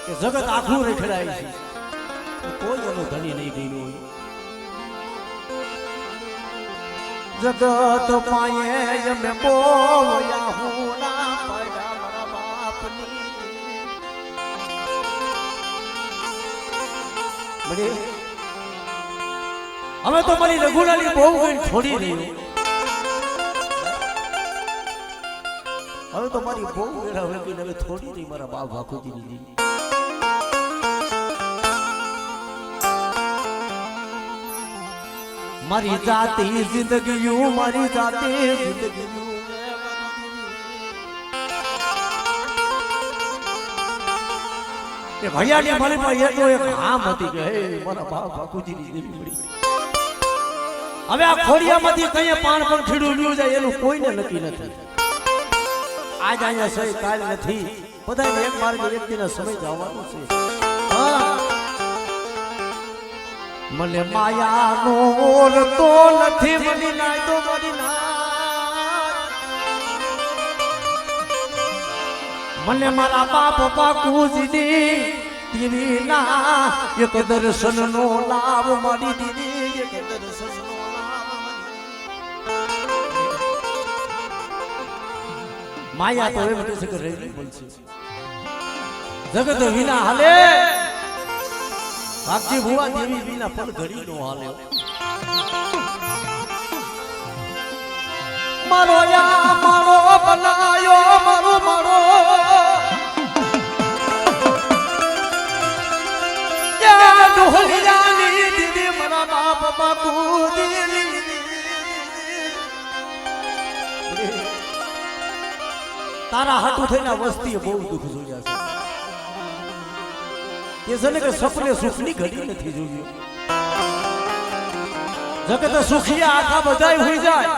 કે જગત આખું રેખડાય છે, કોઈ એનો ધણી નહીં ગયો. જગત પાયે મેં બોયા હું ના પડ્યા મારા બાપની. હવે તો મારી રઘુલાલી બહુ કઈ છોડી રહ્યો. હવે તો મારી બહુ વેળા વળગી હવે થોડી રહી મારા બાપ ભાખુજી દીધી. મારી જાતી જિંદગી મારી જાતી જિંદગી એ ભૈયાની મારી પાસે એટલો એક આમ હતી કે હે મારા બાપ ભાખુજીની દેવી મળી. હવે આ ખોડિયામાંથી કઈ પાણ પણ ખીડું લ્યું જાય એનું કોઈને નક્કી નથી. આજ અહીંયા સહી કાલ નથી, બધાને એક માર્ગે વ્યક્તિના સમય જવાનો છે. મને માયાનો ઓળતો નથી મળી નાય તો મળી ના. મને મારા બાપ બાપુજીની દીવી ના એક દર્શનનો લાભ મળી દીધી. એક દર્શનનો માયા તો એમ કહે છે કે રહી બોલશે જગત વિના હાલે. ભાગજી ભુવા દેવી વિના પણ ઘડી નો હાલે. મારો યા મારો બનાયો મારો મારો યા ઢોલિયાની દીદી મારા બાપ બાપુજી. તારા હાટું થઈને વસ્તીએ બહુ દુઃખ જોયા છે. કે છે ને કે સપને સુખની ઘડી નથી જોયું. જગત સુખિયા આખા બધાય હોઈ જાય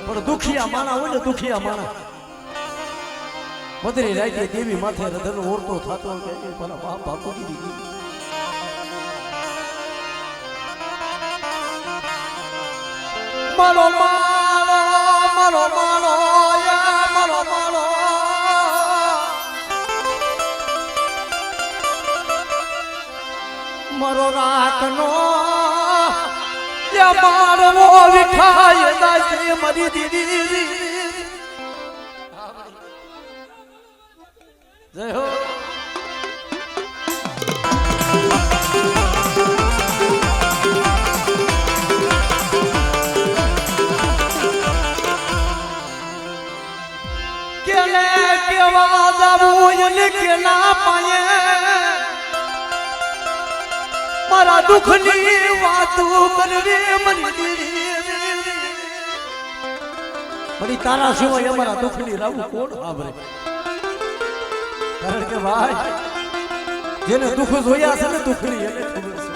પણ દુખિયા માણા હોય ને દુખિયા માણા મધરી રાતે દેવી માથે હૃદયનો ઓરતો થતો કે મારા બાપ બાપુજી દીધી. મારો મારો મારો મારો યા મારો મારો મારો રાખનો યા મારવો વિખાય દાસી મરી દીદી. જય હો. કેને કેવા જાવું એને કે ના પાયે મારા દુઃખની વાતો કરવી મળી. તારા સિવાય અમારા દુઃખની રાવું કોણ સાંભળે? કારણ કે ભાઈ જેને દુઃખ જોયા છે ને દુઃખની એને ખબર છે.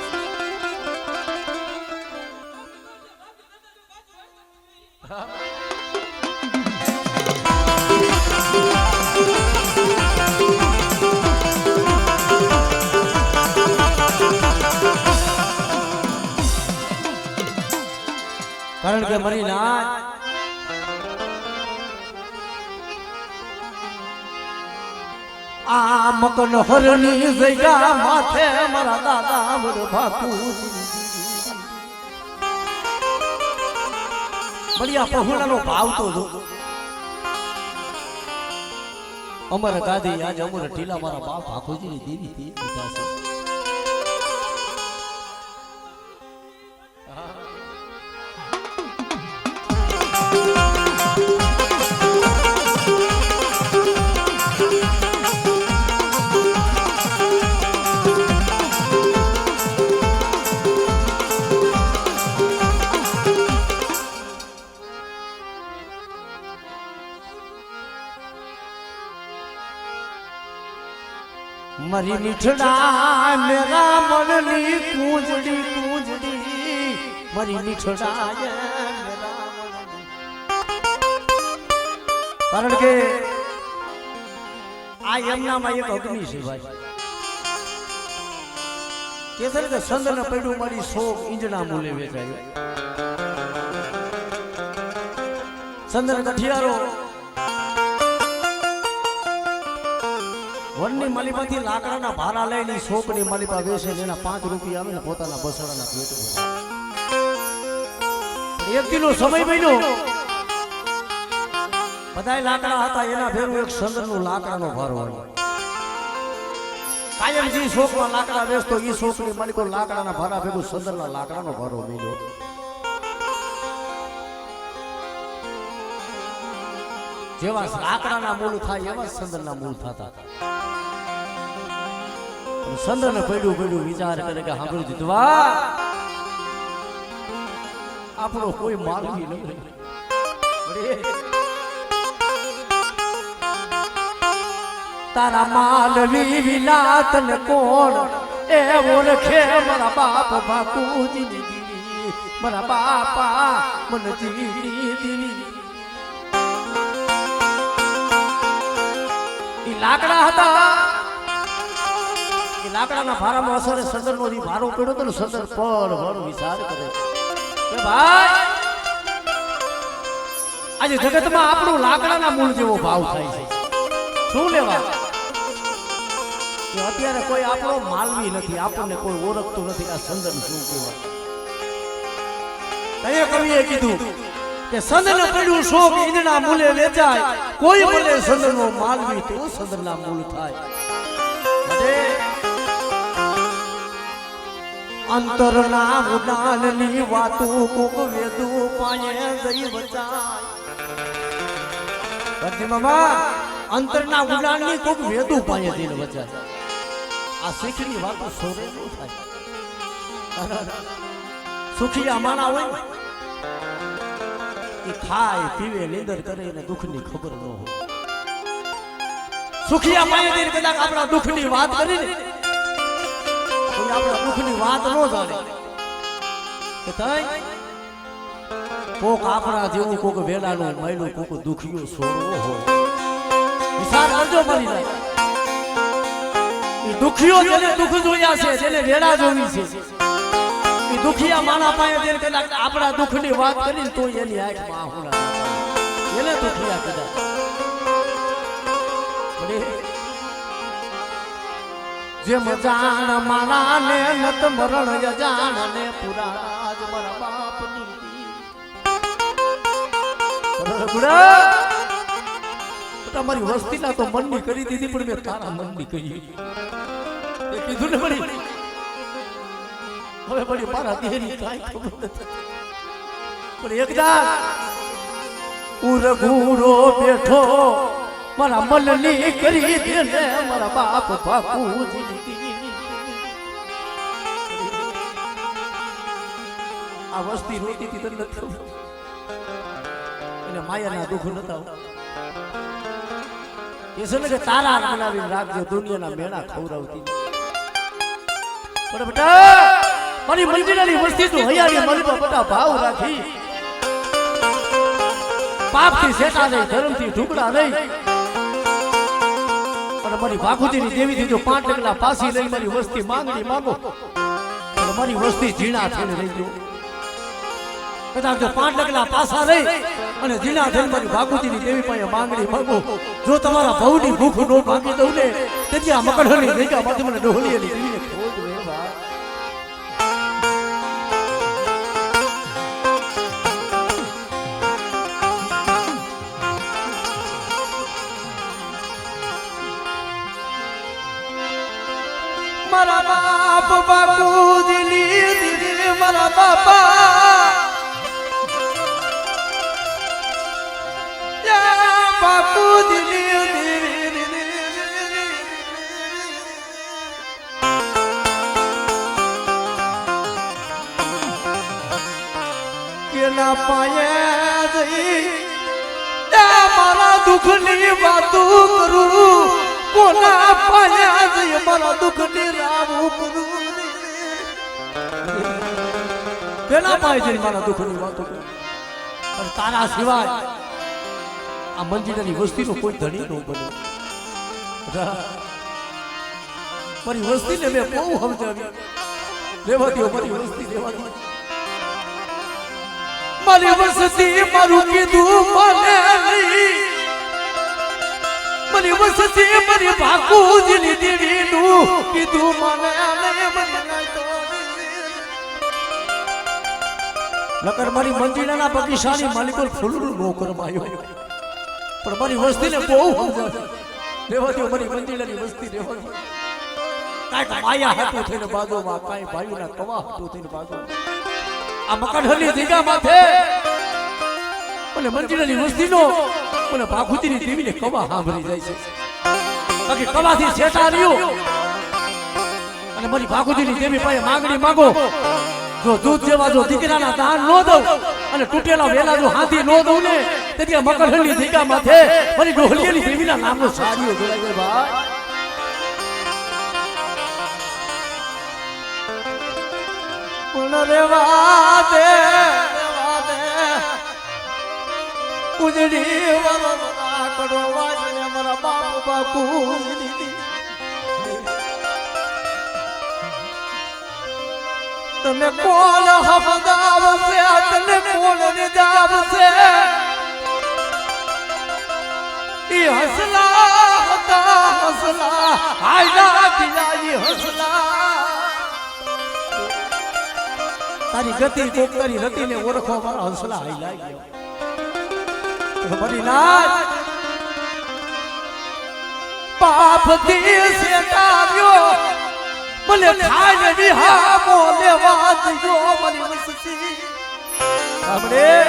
કારણ કે મારી નાચ આ મકન હરની જગ્યા માથે મારા દાદા મારો ભાકુ બળિયા પહોળાનો ભાવ તો જો. અમર ગાદી આજ અમર ઢીલા મારા બાપ ભાકુજીની દેવી દીધા છે. મારી મીઠડા મેરા મનની કૂંજડી કૂંજડી મારી મીઠડા મેરા મનની. કારણ કે આ એમનામાં એક અગ્નિ છે ભાઈ. કે છે કે સંદને પડ્યું મારી 100 ઈંજણા મૂલે વેચાય. સંદન કઠિયારો વનની માલિપાથી લાકડાના ભારા લઈને શોકની માલિપા વેચે ને એના 5 રૂપિયા આવે ને પોતાના બસડાના પેટ ભરે. એક દિનો સમય બન્યો બધાય લાકડા હતા એના ભેરું એક સંદરનું લાકડાનો ભારો આવ્યો. કાયમ જે શોકમાં લાકડા વેચતો એ શોકની માલિકો લાકડાના ભારા ભેગું સંદરના લાકડાનો ભારો મળ્યો. જેવા લાકડાના મૂળ થાય એવા સંદરના મૂળ થતા હતા. સંદરને પડ્યું વિચાર કરે કે સાંભળ્યું જીતવા આપણો કોઈ માલવી નથી. તારા માલવી વિના તને કોણ એ ઓળખે મારા બાપ બાપુજી દીદી મારા બાપા મને જીવી દીદી. ઈ લાકડા હતા એ લાકડાના ભારામાં અસરે સંદરનો ઈ ભારો પડ્યો તો ને સંદર પર ભર વિચાર કરે કે ભાઈ આજે જગતમાં આપણું લાકડાના મૂળ જેવો ભાવ થાય છે. શું લેવા કે અત્યારે કોઈ આપણો માલવી નથી, આપણને કોઈ ઓળખતું નથી. આ સંદર શું કહેવાય? કઈ કવિએ કીધું કે સંદરને પડ્યું શોક ઈંદના મૂલે વેચાય, કોઈ મળે સંદરનો માલવી તો સંદરના મૂળ થાય. અંતરના ઉડાનની વાતો કોક વેદુ પાયે જઈ વચાય. ભરજી મામા અંતરના ઉડાનની કોક વેદુ પાયે જઈને વચાય. આ શીખની વાતો સોરે ન થાય. સુખિયા માણા હોય એ ખાય પીવે નીંદર કરે ને દુઃખની ખબર ન હોય. સુખિયા પાયે જઈને કદાચ આપણા દુઃખની વાત કરીને આપણા દુઃખની વાત ન જાણે કે થાય કોક આપણા જેવું કોક વેલાનું મહિલું કોક દુખિયો સોરવો હોય. વિચાર કરજો મારી જાય એ દુખિયો જેને દુઃખ જોયા છે, જેને વેલા જોવી છે, એ દુખિયા માણા પાસે જેને કદાચ આપણા દુઃખની વાત કરીને તો એની આંખમાં આહુડા એને દુખિયા કદાચ જે મજાન માણા ને નત મરણ યજાન ને પુરાણા જ મારા બાપની તમારી વસ્તીના તો મનની કરી દીધી પણ મેં તારા મનની કરી એ કીધું ને બડી હવે બડી મારા દેહની કાંઈ ખબર નથી. પણ એકદા ઉરઘુડો બેઠો મારા મનની કરી દે ને મારા બાપ બાપુજી. આ વસ્તી રોતી હતી તને નથી ખબર એને માયાના દુઃખ નતા. એ છે ને કે તારા બનાવીને રાખજો દુનિયાના મેળા ખવડાવતી. પણ બેટા મારી મંદિરની વસ્તી તો હૈયાની મનમાં બધા ભાવ રાખી પાપથી શેટા નહીં ધર્મથી ઢુકડા નહીં. અને મારી ભાગુજીની દેવીથી જો 5 ટકલા પાસી લઈ મારી વસ્તી માંગણી માંગો અને મારી વસ્તી ઝીણા થઈને રહી ગયો. કદાચ જો 5 ટકલા પાસા લઈ અને ઝીણા થઈને મારી ભાગુજીની દેવી પાસે માંગણી માંગો, જો તમારા ભવની ભૂખ નો ભાગી દઉં ને તેથી આ મકડની જગ્યામાંથી મને ડોહલીએલી દીવીને ખોટ વેવા. મારા બાપ બાપુજી દીદી મારા બાપા બાપુજી કેના પાયે જઈ મારા દુઃખની વાતો કરું, કોના પાયા જઈ મારા દુઃખની રાવું કરું. કેના પાયે જઈ મારા દુઃખની વાતો કરું. પણ તારા સિવાય આ મંજીરાની વસ્તીનો કોઈ ધણી ન બને. મારી વસ્તીને મેં બહુ સમજાવી. લેવા દો મારી વસ્તી, લેવા દો મારી વસ્તી. મારું કીધું મને નહીં મારી વસતી મારી ભાકુજીની દીડીનું કીધું મને આને મને નકર મારી મંજીરાના બગીચાની માલિકો ફૂલનું નો કરમાયો પણ મારી વસ્તીને બહુ રેવા દો મારી મંજીરાની વસ્તી રેવા દો કાંઈક માયા હતું થઈને બાજુમાં કાંઈ ભાઈના કવા હતું થઈને બાજુમાં આ મકાનહલી જગ્યા માથે મને મંજીરાની વસ્તીનો મને ભાખુતીની દેવીને કવા સાંભળી જાય છે બાકી કવાથી શેઠા રહ્યો અને મારી ભાખુતીની દેવી પાસે માંગણી માંગો જો દૂધ જેવા જો દીકરાના દાન નો દઉં અને તૂટેલા વેલા જો હાથી નો દઉં ને તેથી મકરહલી જગ્યા માથે મારી ડોહલીની દેવીના નામનો સાડીઓ જોડાય ભાઈ પણ રેવા દે ઉજડી વરવા કરો વાજને મારા બાપ બાપુ તને કોણ હફદાવશે તને કોણ નિજાવશે ઈ હસલા હતા હસલા આયલા દિલાઈ હસલા તારી ગતિ કોક તારી રતિને ઓળખો મારા હસલા આયલા ગયો બડી નાચ પાપ દેશે તાર્યો મને ખાય વિહા મોલે વાત જો મને વસતી સાંભળે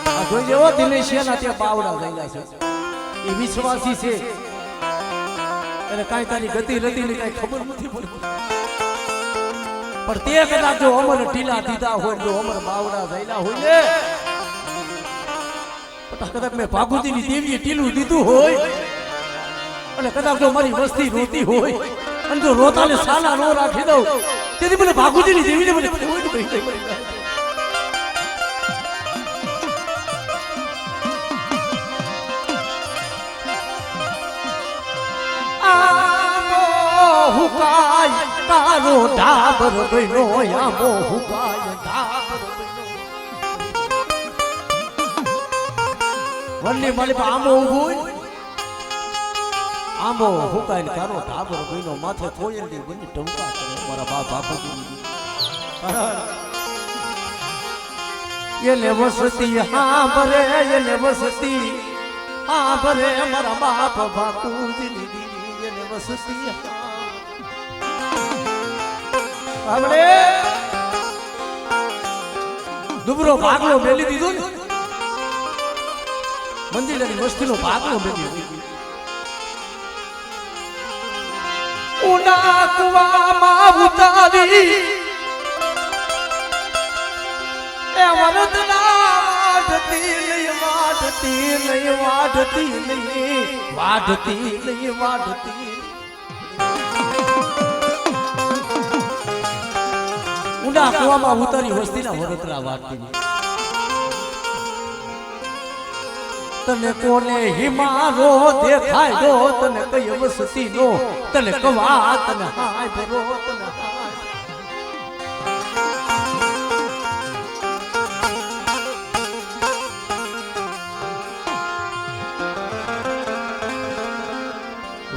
આ જોઈ જેવો દિનેશિયાના ત્યાં બાવડા થયેલા છે એ વિશ્વાસી છે અને કાંઈ તારી ગતિ રતિની કાંઈ ખબર નથી પડતી પણ તે કદાચ જો અમર ઢીલા દીધા હોય જો અમર બાવડા થયેલા હોય ને કદાચ મેં ભાગુતીની દેવીએ ઢીલું દીધું હોય અને કદાચ જો મારી વસ્તી રોતી હોય અને જો રોતાને સાલા નો રાખી દઉં તેથી મને ભાગુજીની દેવીને મને હુકાય તારો ઢાબર બનો આમો હુકાય ઢાબર વલ્લી માલી પા આમો ઉભું આંબો હુકાઈને તારો ઢાબર બનો માથે કોયલની બની ટંકા કરે મારા બાપ બાપુજી એને વસતી હા ભરે એને વસતી હા ભરે મારા બાપ બાપુજી એને વસતી આપણે દુબરો ભાગલો મેલી દીધો ને મંદિરની વસ્તીનો ભાગલો મેલી દીધો ઉના કુવામાં ઉતારી એ વરદના વાઢતી નહીં વાઢતી નહીં વાઢતી નહીં વાઢતી નહીં વાઢતી ઉના કુવામાં ઉતારી વસ્તીના વરદના વાઢતી તને કોને હિમારો દેખાય દો તને કઈ વસતી નો તને કવા તને હાય ભરો તને હાય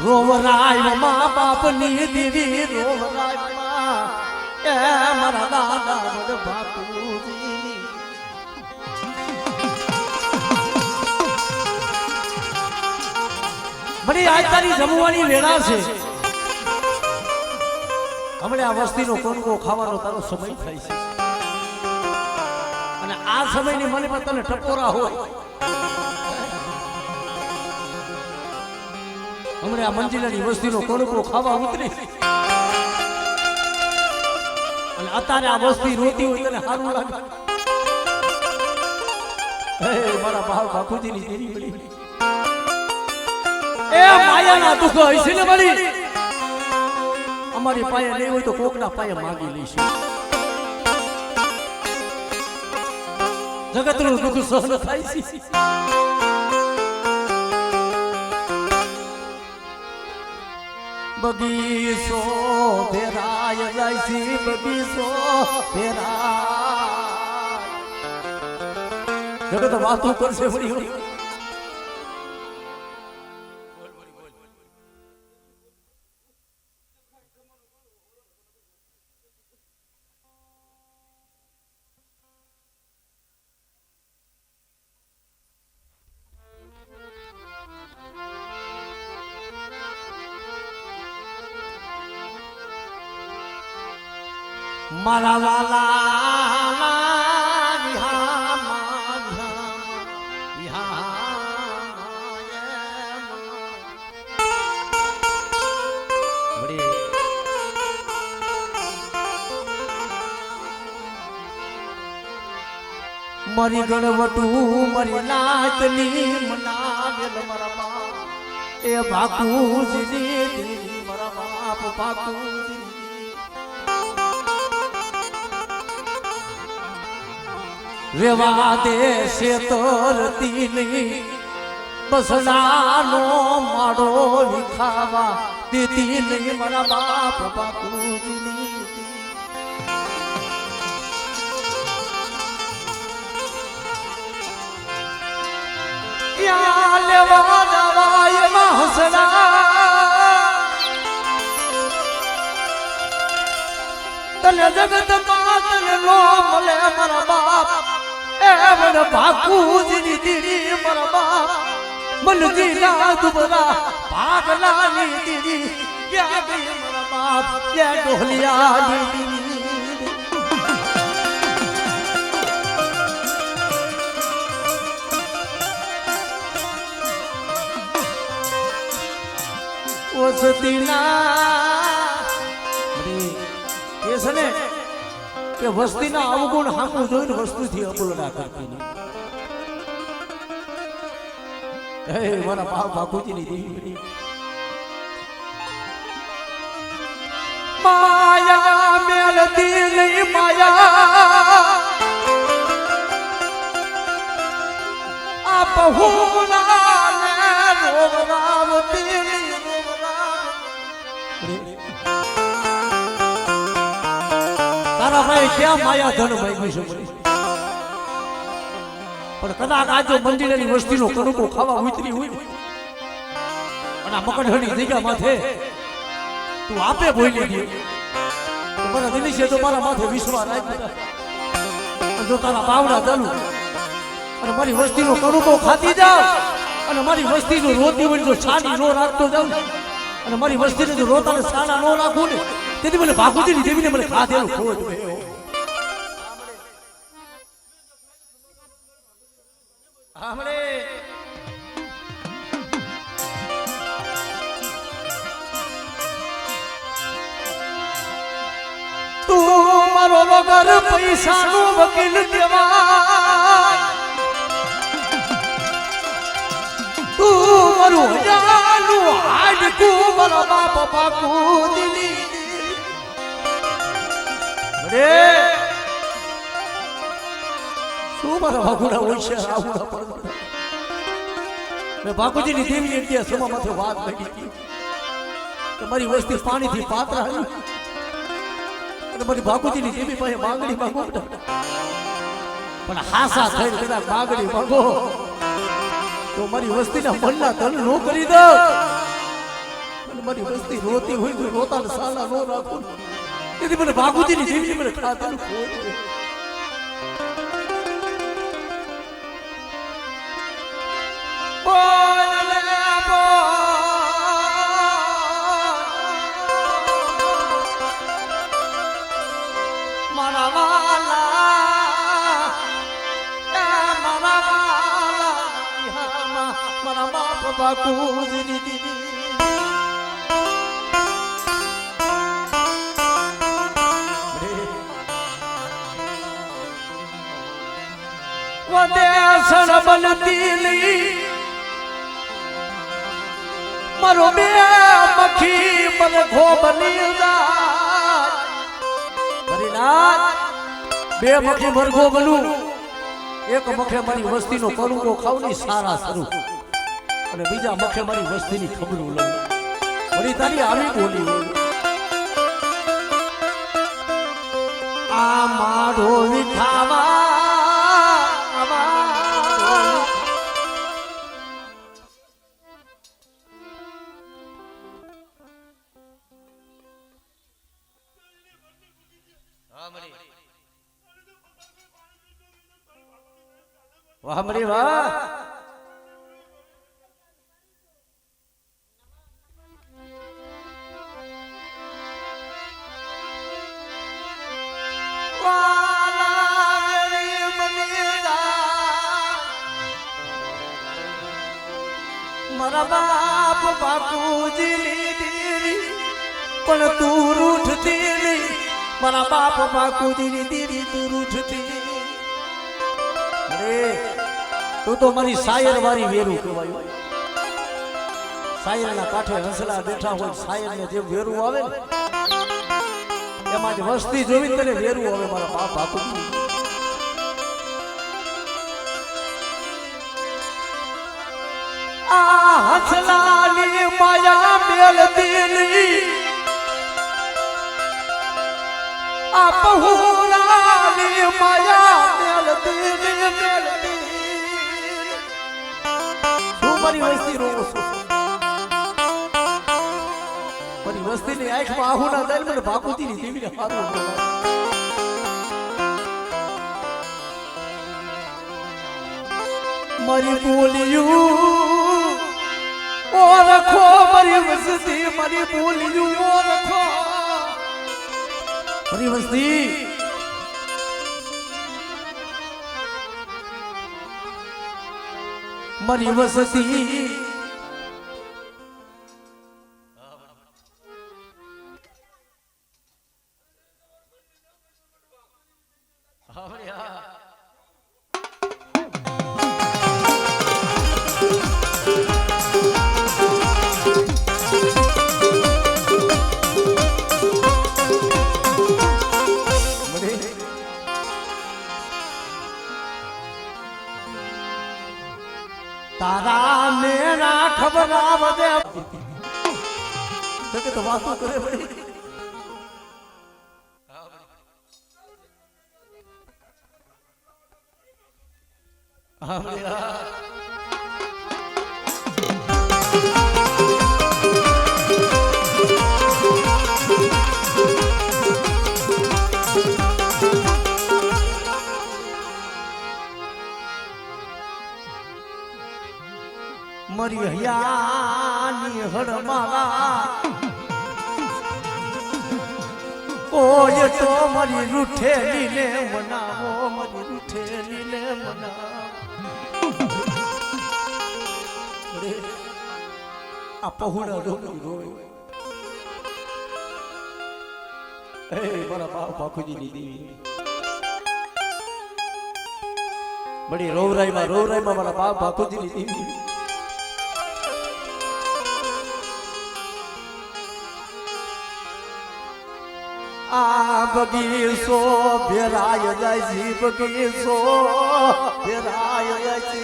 રોવરાય મા બાપની દેવી રોવરાય મા એ મારા દાદા વડ બાપુજી મને આજ તારી જમવાની વેળા છે હમણાં આ વસ્તીનો કોનકો ખાવાનો તારો સમય થાય છે અને આ સમયની મને પણ તને ટપોરા હોય હમણાં આ મંજીલાની વસ્તીનો કોનકો ખાવા ઉતરી અને અત્યારે આ વસ્તી રોતી હોય તને સારું લાગે હે મારા બાપ બાપુજીની દેરી પડી એ માયાના દુઃખ હશે ને મળી અમારી પાસે નહીં હોય તો કોકના પાસે માંગી લઈશું જગતનું દુઃખ સહન થાય છે બગીચો ભેરાય જાય છે બગીચો ભેરાય જગત વાતો કરશે વળી મારા વાલા મારી ગણવટું મારી નાચની મનાવેલ મારા બાપ એ ભાકુજી મારા બાપ ભાકુજી રેવા દે શેતરતી નહીં બસડાનો માડો વિખાવા દીધી નહીં મારા બાપ બાપુજી ક્યાં લેવા જવાય એમાં હસડા તને જગત માં તને નો મળે મારા બાપ એ મને ભાકુજી દીદી મારા બાપ મનજી ના દુબરા પાગલાની દીદી ક્યાં ગઈ મારા બાપ ક્યાં ઢોલિયાની દીદી કે વસ્તીના અવગુણ હાકું જોઈને વસ્તુથી અબોલના કરતી નહીં મારા બાપ બાપુજીની દેવી માયા મેલતી નહીં માયા આ બહુના ને રોવરાવતી તારા ભાઈ ક્યાં માયા ધન ભાઈ છે પણ કદાચ આ જો મંદિરની વસ્તીનો કડકો ખાવા ઉતરી હોય અને મકડહણી જગ્યા માથે તું આપે બોલી દે તો મારા દિનેશે તો મારા માથે વિશ્વાસ રાખી જો તારા બાવડા ચાલુ અને મારી વસ્તીનો કડકો ખાતી જાવ અને મારી વસ્તીનો રોતી હોય તો છાની નો રાખતો જાવ અને મારી વસ્તીને જો રોતાને સાના નો રાખું ને તેથી મને ભાગુજીની દેવીને મને ખાધેલું ખોટ ગયો આમળે તું મારો વગર પૈસાનો વકીલ દેવાય તું મારું હજારનું હાડકું મારા બાપ ભાગુજીની શું મારા ભાગુડા હોય છે આવુડા પડતા મેં ભાગુજીની દેવી એક સમા માથે વાત કરી હતી કે મારી વસ્તી પાણીથી પાત્ર આવી અને મારી ભાગુજીની દેવી પાસે માંગણી માંગો પણ હાસા થઈને કદાચ માંગણી માંગો તો મારી વસ્તીના મનના ધન નો કરી દો અને મારી વસ્તી રોતી હોય તો રોતાને સાલા નો રાખો તેથી મને ભાગુજીની દેવી મને ખાતાનું ખોટ મારા બાપ ભાગુજીની દેવી વદેસણ બનતી લી મારો બે મખી મને ઘોબની જાય ભરીનાથ બે મખી મરઘો બનું એક મખે મારી વસ્તીનો કરુંગો ખાવની સારા સ્વરૂપ અને બીજા મખે મારી વસ્તીની ખબરું લઉં વળી તારી આવી બોલી આ માઢો વિખાવા વાહ મરી વાહ મારા બાપ બાપુજી દીરી પણ તું રૂઠતી નહીં મારા બાપ બાપુજી દીરી તું રૂઠતી અરે તું તો મારી શાયર વાળી વેરું કહેવાય શાયરના કાંઠે હંસલા બેઠા હોય શાયરને જે વેરું આવે ને એમાં જ વસ્તી જોવી તને વેરું આવે મારા બાપ બાપુજી હસલાની માયા મેલતી આ પહુરાની માયા મેલતી શું મારી વસ્તી રોવો છો મારી વસ્તીની આંખમાં આહુ ના જાય મને બાપુજીની દેવીને હારું મારી બોલ્યું ઓ રખો મારી વસ્તી મારી બોલ્યું ઓ રખો મારી વસ્તી મારી વસ્તી તારા મેરા ખબરાવ દે તો વાતો કરે ભાઈ મરી હયાની હડ મારા ઓય તો મારી રૂઠેલી ને મનાવો મારી રૂઠેલી ને મનાવો આ પહોળા રોઈ રોય એ મારા બાપ બાપુજી ની દેવી બડી રોવરાઈમાં મારા બાપ બાપુજી ની દેવી આ બગીચો ભેરાય જાય છે બગીચો ભેરાય જાય છે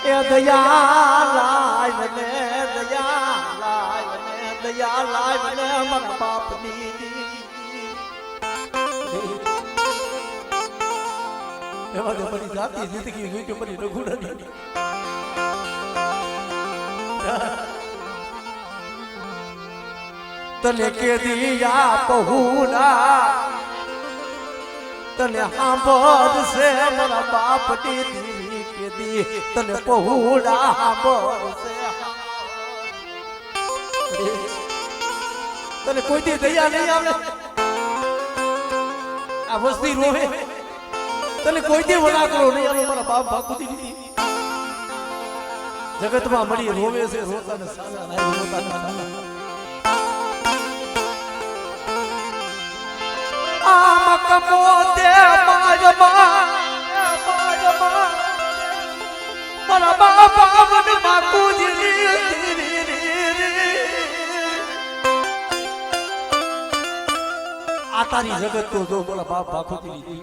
એ દયા લાય મને દયા લાય મને મારા બાપની એવા તો બધી જાતિ જિંદગી જોઈ કે બધી રઘુડાની તને કે દિયા પહુના તને સાંભળશે મારા બાપ દીદી કે દી તને પહુના સાંભળશે તને કોઈ દી દયા નહીં આવે આ વસ્તી રોવે તને કોઈ દી વડાકરો નહીં આવે મારા બાપ બાપુજી દીદી જગતમાં મળી રોવે છે રોતા ને સાલા નહીં રોતા ને સાલા આમ કમોતે માજમાં મારા બાપા વન બાપુજી આ તારી જગત તો જો બોલા બાપ બાપુજી દીદી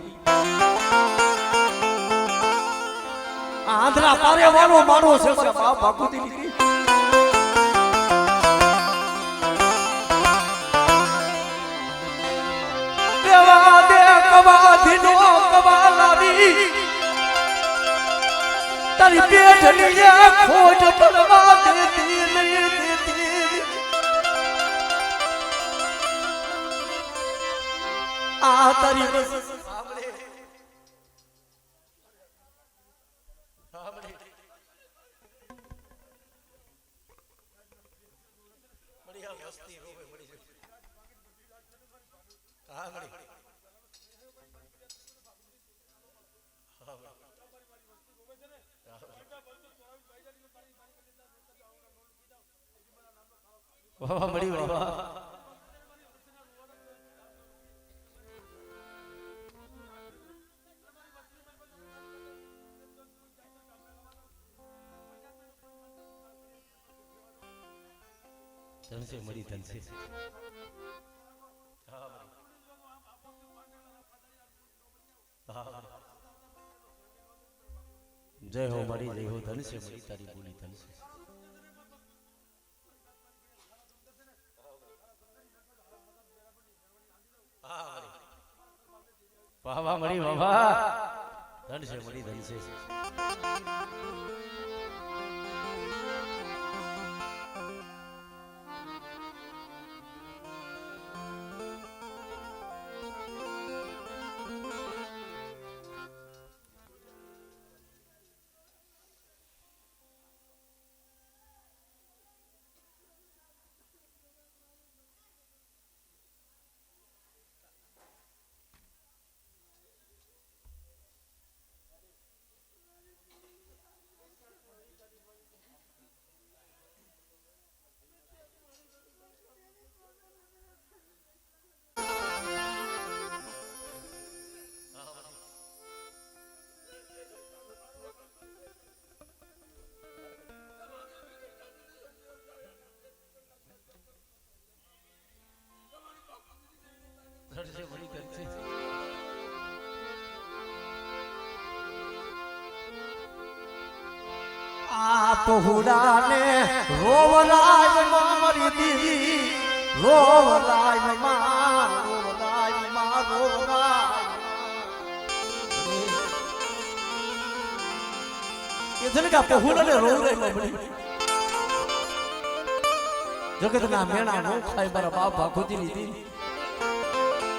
આંધળા પારે વાળો માણો છે મારા બાપ બાપુજી દીદી દેવા દે કવાથી નો કવા લાવી તારી પેટની ખોજ પડવા દેતી નહીં દેતી આ તારી વસ્તી સાંભળે વસ્તી રોવે મળી જાય હા મળી વાહ મળી વાહ ધનસે મળી ધનસે જય હો મારી જય હો ધનસે મળી તારી બોલી ધનસે વાહ વાહ મળી વાહ ધનસે મળી ધનસે ધનસે મળી ધનસે આ પહોળાને રોવરાય મારી દીદી રોવરાય માં રોવરાય એ જનકા પહોળાને રોવરાય માં જગતના મેણા નો ખાય મારા બાપ ભાખોતી લીધી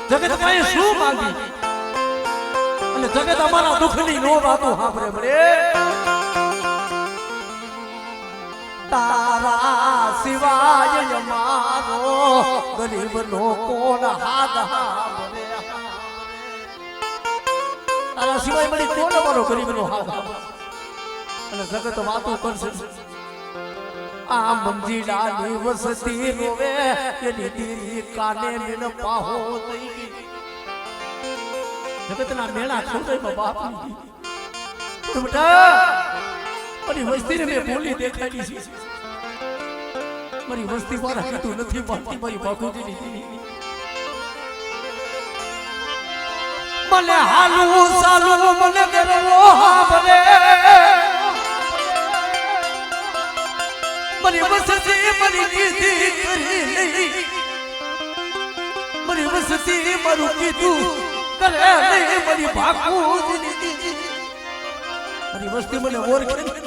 જગત પાસે શું માંગી અને જગત અમારા દુઃખની નો વાતો સાંભળે મળે તારા સિવાય અમારો ગરીબ નો કોણ હાથ સાંભળે તારા સિવાય મળી કોણ અમારો ગરીબ નો હાથ અને જગત વાતો કરશે આ મંજીરાની વસતી રોવે એની દીરી કાને મિન પાહો થઈ ગઈ જગતના મેળા ખોદાઈમાં બાપની બેટા મારી વસ્તીને મેં બોલી દેખાડી છે મારી વસ્તી મારા કીધું નથી માનતી મારી બાપુજીની દીરી મને હાલું સાલું મને કરવો હાબરે મારી વસતી મારી કીધી કરી નહીં મારી વસતી મારું કીધું કરે નહીં મારી ભાકુજીની દીદી મારી વસ્તી મને ઓળખે